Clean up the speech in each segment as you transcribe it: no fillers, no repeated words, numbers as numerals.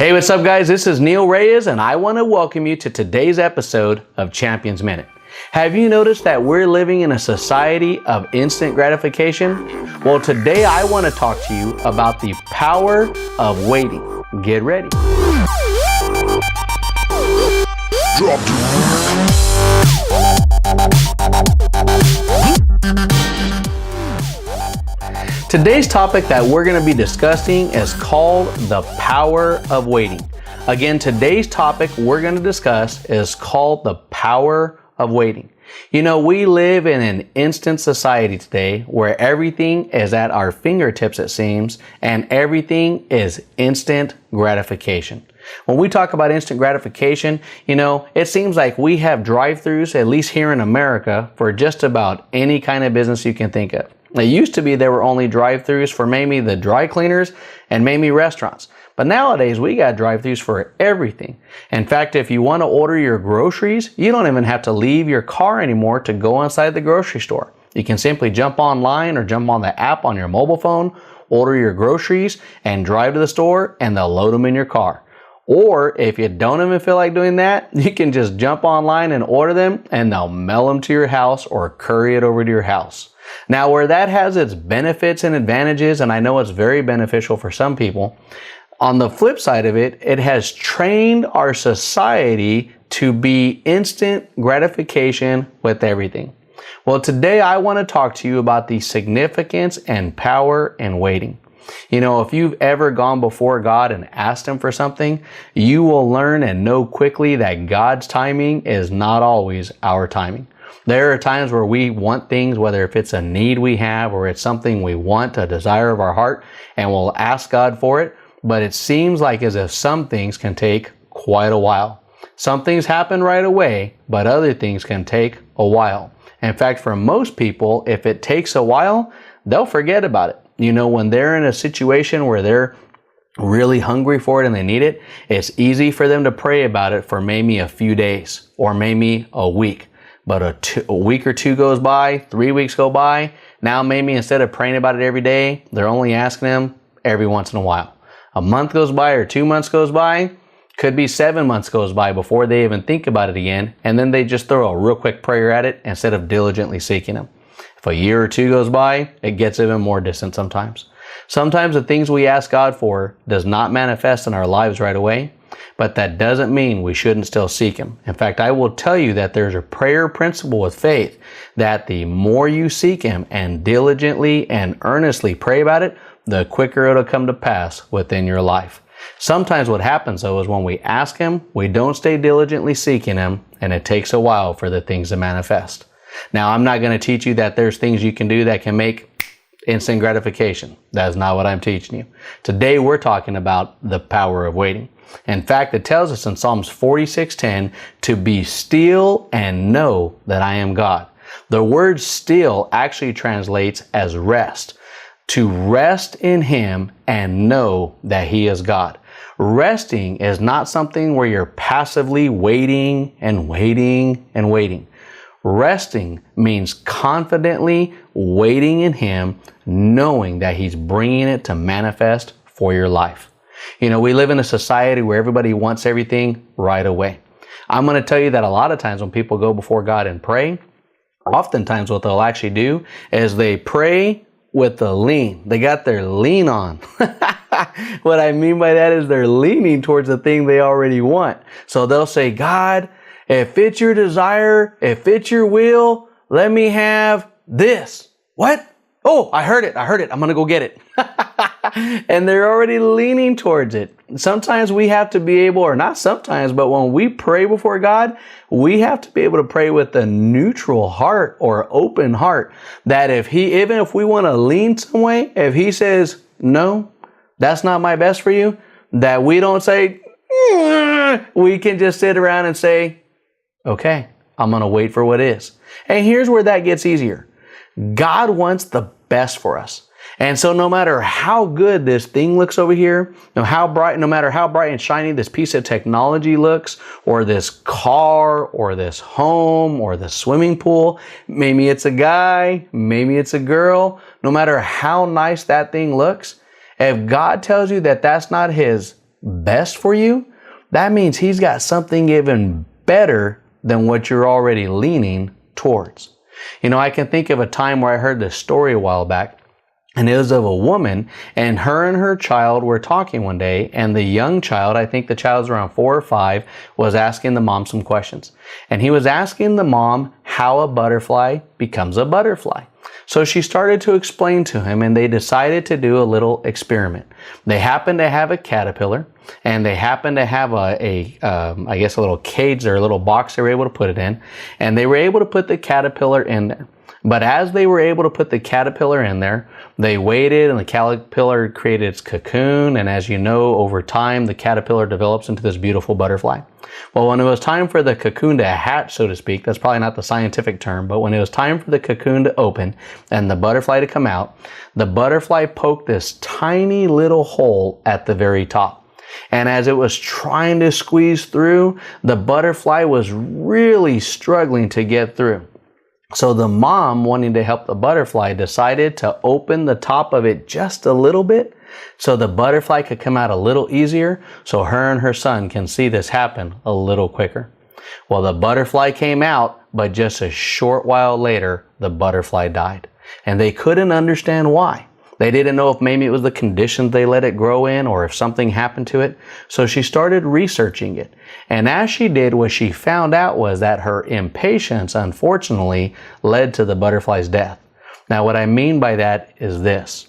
Hey, what's up guys? This is Neal Reyes and I want to welcome you to today's episode of Champions Minute. Have you noticed that we're living in a society of instant gratification? Well, today I want to talk to you about the power of waiting. Get ready. Today's topic that we're going to be discussing is called the power of waiting. Again, today's topic we're going to discuss is called the power of waiting. You know, we live in an instant society today where everything is at our fingertips, it seems, and everything is instant gratification. When we talk about instant gratification, you know, it seems like we have drive-thrus, at least here in America, for just about any kind of business you can think of. It used to be there were only drive-thrus for maybe the dry cleaners and maybe restaurants. But nowadays, we got drive-thrus for everything. In fact, if you want to order your groceries, you don't even have to leave your car anymore to go inside the grocery store. You can simply jump online or jump on the app on your mobile phone, order your groceries, and drive to the store, and they'll load them in your car. Or if you don't even feel like doing that, you can just jump online and order them, and they'll mail them to your house or courier it over to your house. Now, where that has its benefits and advantages, and I know it's very beneficial for some people, on the flip side of it, it has trained our society to be instant gratification with everything. Well, today I want to talk to you about the significance and power in waiting. You know, if you've ever gone before God and asked Him for something, you will learn and know quickly that God's timing is not always our timing. There are times where we want things, whether if it's a need we have or it's something we want, a desire of our heart, and we'll ask God for it, but it seems like as if some things can take quite a while. Some things happen right away, but other things can take a while. In fact, for most people, if it takes a while, they'll forget about it. You know, when they're in a situation where they're really hungry for it and they need it, it's easy for them to pray about it for maybe a few days or maybe a week. But a week or two goes by, 3 weeks go by. Now maybe instead of praying about it every day, they're only asking Him every once in a while. A month goes by or 2 months goes by. Could be 7 months goes by before they even think about it again. And then they just throw a real quick prayer at it instead of diligently seeking Him. If a year or two goes by, it gets even more distant sometimes. Sometimes the things we ask God for does not manifest in our lives right away, but that doesn't mean we shouldn't still seek Him. In fact, I will tell you that there's a prayer principle with faith that the more you seek Him and diligently and earnestly pray about it, the quicker it'll come to pass within your life. Sometimes what happens though is when we ask Him, we don't stay diligently seeking Him, and it takes a while for the things to manifest. Now, I'm not going to teach you that there's things you can do that can make instant gratification. That is not what I'm teaching you. Today, we're talking about the power of waiting. In fact, it tells us in Psalms 46:10 to be still and know that I am God. The word still actually translates as rest. To rest in Him and know that He is God. Resting is not something where you're passively waiting and waiting and waiting. Resting means confidently waiting in Him, knowing that He's bringing it to manifest for your life. You know, we live in a society where everybody wants everything right away. I'm going to tell you that a lot of times when people go before God and pray, oftentimes what they'll actually do is they pray with the lean. They got their lean on. What I mean by that is they're leaning towards the thing they already want. So they'll say, God, if it's your desire, if it's your will, let me have this. What? Oh, I heard it. I'm going to go get it. And they're already leaning towards it. Sometimes we have to be able, or not sometimes, but when we pray before God, we have to be able to pray with a neutral heart or open heart. That even if we want to lean some way, if He says, no, that's not my best for you, that we don't say, we can just sit around and say, okay, I'm going to wait for what is. And here's where that gets easier. God wants the best for us. And so no matter how good this thing looks over here, no matter how bright and shiny this piece of technology looks, or this car, or this home, or the swimming pool, maybe it's a guy, maybe it's a girl, no matter how nice that thing looks, if God tells you that that's not His best for you, that means He's got something even better than what you're already leaning towards. You know, I can think of a time where I heard this story a while back, and it was of a woman, and her child were talking one day, and the young child, I think the child's around 4 or 5, was asking the mom some questions. And he was asking the mom how a butterfly becomes a butterfly. So she started to explain to him, and they decided to do a little experiment. They happened to have a caterpillar, and they happened to have I guess a little cage or a little box they were able to put it in, and they were able to put the caterpillar in there. But as they were able to put the caterpillar in there, they waited, and the caterpillar created its cocoon, and as you know, over time, the caterpillar develops into this beautiful butterfly. Well, when it was time for the cocoon to hatch, so to speak, that's probably not the scientific term, but when it was time for the cocoon to open and the butterfly to come out, the butterfly poked this tiny little hole at the very top. And as it was trying to squeeze through, the butterfly was really struggling to get through. So the mom, wanting to help the butterfly, decided to open the top of it just a little bit so the butterfly could come out a little easier, so her and her son can see this happen a little quicker. Well, the butterfly came out, but just a short while later, the butterfly died. And they couldn't understand why. They didn't know if maybe it was the conditions they let it grow in or if something happened to it. So she started researching it. And as she did, what she found out was that her impatience, unfortunately, led to the butterfly's death. Now, what I mean by that is this.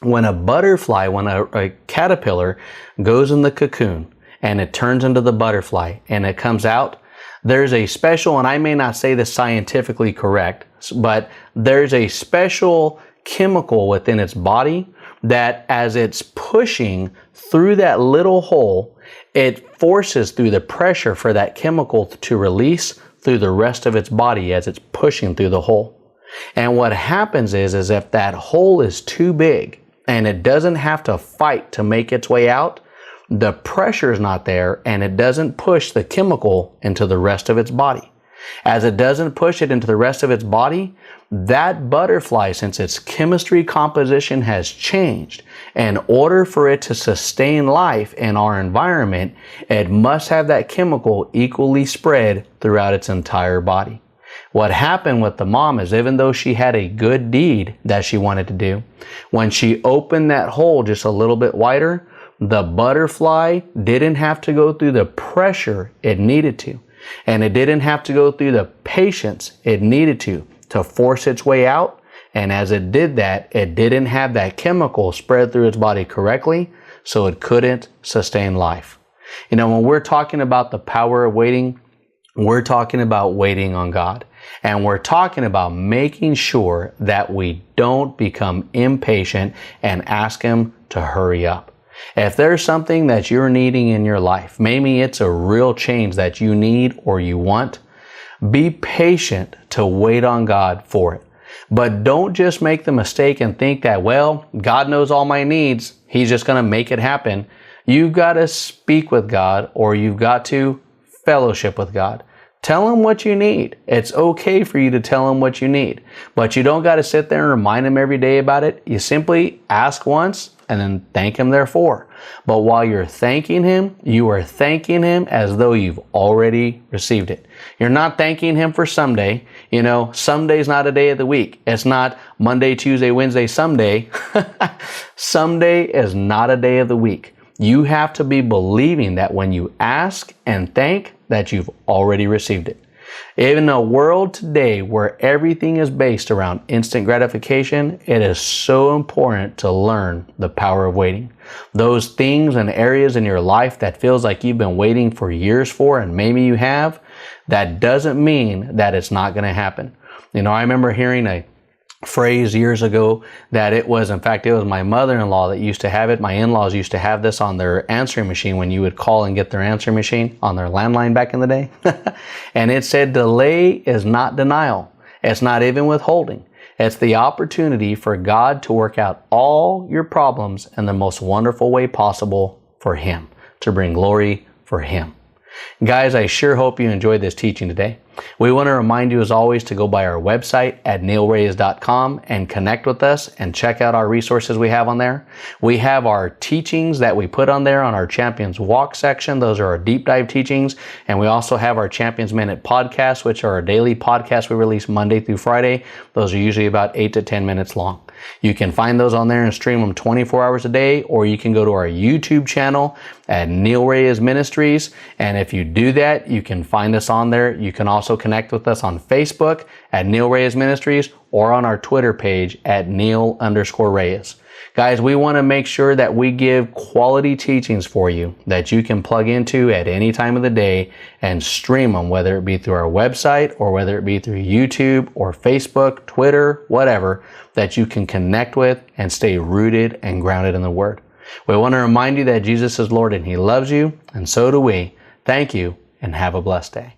When a caterpillar goes in the cocoon and it turns into the butterfly and it comes out, there's a special, and I may not say this scientifically correct, but there's a special chemical within its body that as it's pushing through that little hole, it forces through the pressure for that chemical to release through the rest of its body as it's pushing through the hole. And what happens is if that hole is too big and it doesn't have to fight to make its way out, the pressure is not there and it doesn't push the chemical into the rest of its body. As it doesn't push it into the rest of its body, that butterfly, since its chemistry composition has changed, in order for it to sustain life in our environment, it must have that chemical equally spread throughout its entire body. What happened with the mom is, even though she had a good deed that she wanted to do, when she opened that hole just a little bit wider, the butterfly didn't have to go through the pressure it needed to. And it didn't have to go through the patience it needed to force its way out. And as it did that, it didn't have that chemical spread through its body correctly, so it couldn't sustain life. You know, when we're talking about the power of waiting, we're talking about waiting on God. And we're talking about making sure that we don't become impatient and ask Him to hurry up. If there's something that you're needing in your life, maybe it's a real change that you need or you want, be patient to wait on God for it. But don't just make the mistake and think that, well, God knows all my needs, He's just going to make it happen. You've got to speak with God, or you've got to fellowship with God. Tell Him what you need. It's okay for you to tell Him what you need, but you don't got to sit there and remind Him every day about it. You simply ask once and then thank Him therefore. But while you're thanking Him, you are thanking Him as though you've already received it. You're not thanking Him for someday. You know, someday's not a day of the week. It's not Monday, Tuesday, Wednesday, someday. Someday is not a day of the week. You have to be believing that when you ask and thank, that you've already received it. In a world today where everything is based around instant gratification, it is so important to learn the power of waiting. Those things and areas in your life that feels like you've been waiting for years for, and maybe you have, that doesn't mean that it's not going to happen. You know, I remember hearing a phrase years ago that it was my mother-in-law that used to have it. My in-laws used to have this on their answering machine when you would call and get their answering machine on their landline back in the day. And it said, delay is not denial. It's not even withholding. It's the opportunity for God to work out all your problems in the most wonderful way possible for Him, to bring glory for Him. Guys, I sure hope you enjoyed this teaching today. We want to remind you as always to go by our website at nealreyes.com and connect with us and check out our resources we have on there. We have our teachings that we put on there on our Champions Walk section. Those are our deep dive teachings. And we also have our Champions Minute podcasts, which are our daily podcasts we release Monday through Friday. Those are usually about 8 to 10 minutes long. You can find those on there and stream them 24 hours a day, or you can go to our YouTube channel at Neal Reyes Ministries. And if you do that, you can find us on there. You can also connect with us on Facebook at Neal Reyes Ministries or on our Twitter page at Neal_Reyes. Guys, we want to make sure that we give quality teachings for you that you can plug into at any time of the day and stream them, whether it be through our website or whether it be through YouTube or Facebook, Twitter, whatever, that you can connect with and stay rooted and grounded in the Word. We want to remind you that Jesus is Lord and He loves you, and so do we. Thank you, and have a blessed day.